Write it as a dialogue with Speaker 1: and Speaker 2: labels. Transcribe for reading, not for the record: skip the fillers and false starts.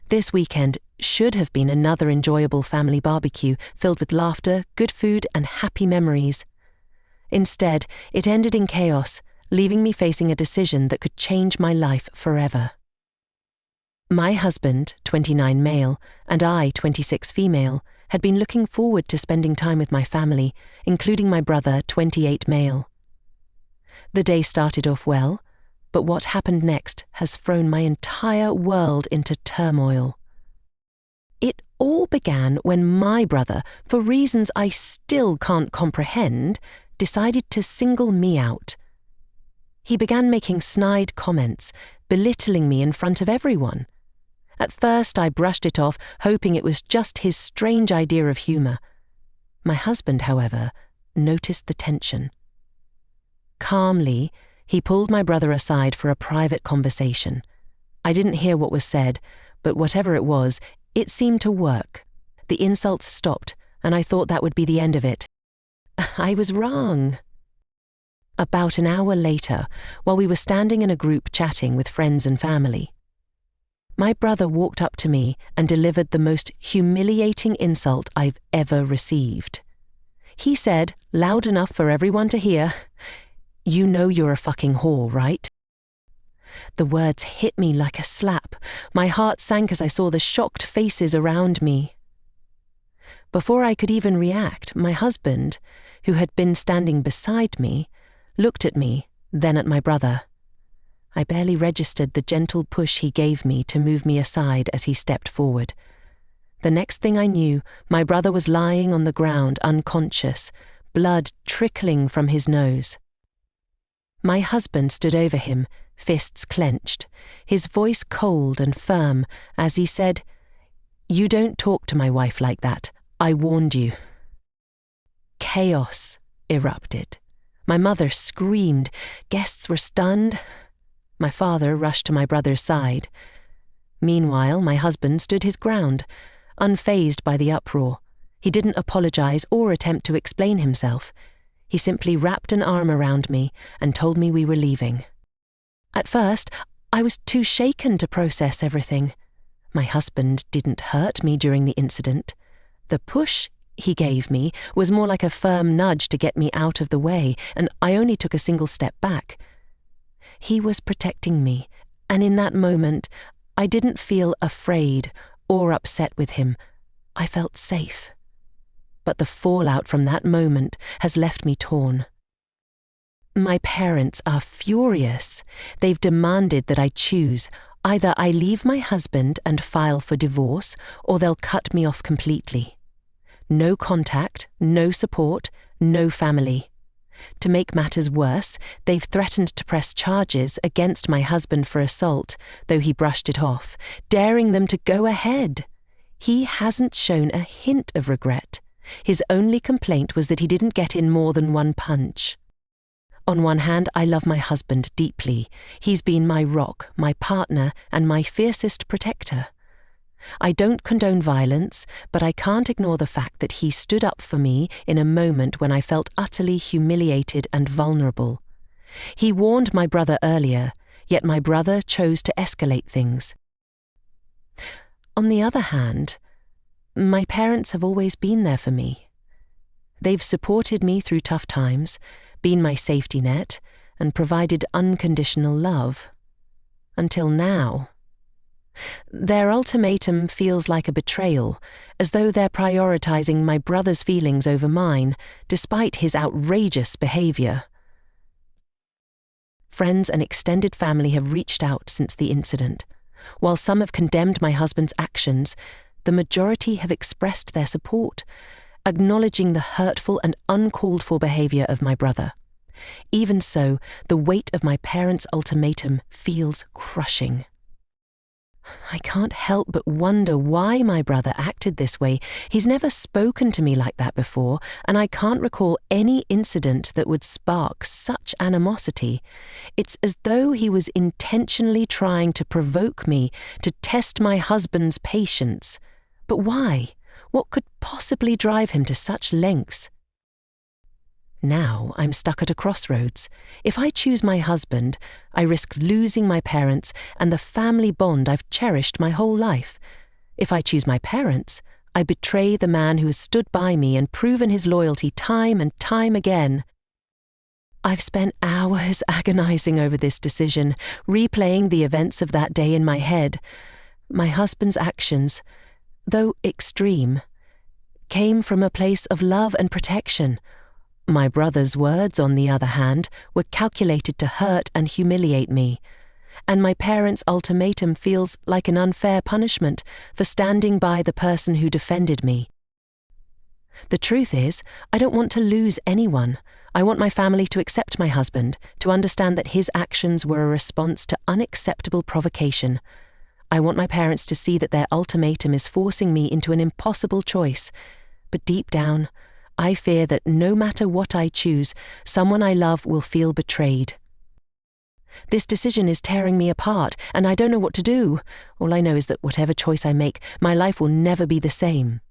Speaker 1: This weekend should have been another enjoyable family barbecue filled with laughter, good food, and happy memories. Instead, it ended in chaos, leaving me facing a decision that could change my life forever. My husband, 29 male, and I, 26 female, had been looking forward to spending time with my family, including my brother, 28 male. The day started off well, but what happened next has thrown my entire world into turmoil. It all began when my brother, for reasons I still can't comprehend, decided to single me out. He began making snide comments, belittling me in front of everyone. At first I brushed it off, hoping it was just his strange idea of humour. My husband, however, noticed the tension. Calmly, he pulled my brother aside for a private conversation. I didn't hear what was said, but whatever it was, it seemed to work. The insults stopped, and I thought that would be the end of it. I was wrong. About an hour later, while we were standing in a group chatting with friends and family, my brother walked up to me and delivered the most humiliating insult I've ever received. He said, loud enough for everyone to hear, "You know you're a fucking whore, right?" The words hit me like a slap. My heart sank as I saw the shocked faces around me. Before I could even react, my husband, who had been standing beside me, looked at me, then at my brother. I barely registered the gentle push he gave me to move me aside as he stepped forward. The next thing I knew, my brother was lying on the ground unconscious, blood trickling from his nose. My husband stood over him, fists clenched, his voice cold and firm as he said, "You don't talk to my wife like that. I warned you." Chaos erupted. My mother screamed. Guests were stunned. My father rushed to my brother's side. Meanwhile, my husband stood his ground, unfazed by the uproar. He didn't apologize or attempt to explain himself. He simply wrapped an arm around me and told me we were leaving. At first, I was too shaken to process everything. My husband didn't hurt me during the incident. The push he gave me was more like a firm nudge to get me out of the way, and I only took a single step back. He was protecting me, and in that moment, I didn't feel afraid or upset with him. I felt safe. But the fallout from that moment has left me torn. My parents are furious. They've demanded that I choose. Either I leave my husband and file for divorce, or they'll cut me off completely. No contact, no support, no family. To make matters worse, they've threatened to press charges against my husband for assault, though he brushed it off, daring them to go ahead. He hasn't shown a hint of regret. His only complaint was that he didn't get in more than one punch. On one hand, I love my husband deeply. He's been my rock, my partner, and my fiercest protector. I don't condone violence, but I can't ignore the fact that he stood up for me in a moment when I felt utterly humiliated and vulnerable. He warned my brother earlier, yet my brother chose to escalate things. On the other hand, my parents have always been there for me. They've supported me through tough times, been my safety net, and provided unconditional love. Until now. Their ultimatum feels like a betrayal, as though they're prioritizing my brother's feelings over mine, despite his outrageous behavior. Friends and extended family have reached out since the incident. While some have condemned my husband's actions, the majority have expressed their support, acknowledging the hurtful and uncalled-for behavior of my brother. Even so, the weight of my parents' ultimatum feels crushing. I can't help but wonder why my brother acted this way. He's never spoken to me like that before, and I can't recall any incident that would spark such animosity. It's as though he was intentionally trying to provoke me, to test my husband's patience. But why? What could possibly drive him to such lengths? Now I'm stuck at a crossroads. If I choose my husband, I risk losing my parents and the family bond I've cherished my whole life. If I choose my parents, I betray the man who has stood by me and proven his loyalty time and time again. I've spent hours agonizing over this decision, replaying the events of that day in my head. My husband's actions, though extreme, came from a place of love and protection. My brother's words, on the other hand, were calculated to hurt and humiliate me. And my parents' ultimatum feels like an unfair punishment for standing by the person who defended me. The truth is, I don't want to lose anyone. I want my family to accept my husband, to understand that his actions were a response to unacceptable provocation. I want my parents to see that their ultimatum is forcing me into an impossible choice. But deep down, I fear that no matter what I choose, someone I love will feel betrayed. This decision is tearing me apart, and I don't know what to do. All I know is that whatever choice I make, my life will never be the same.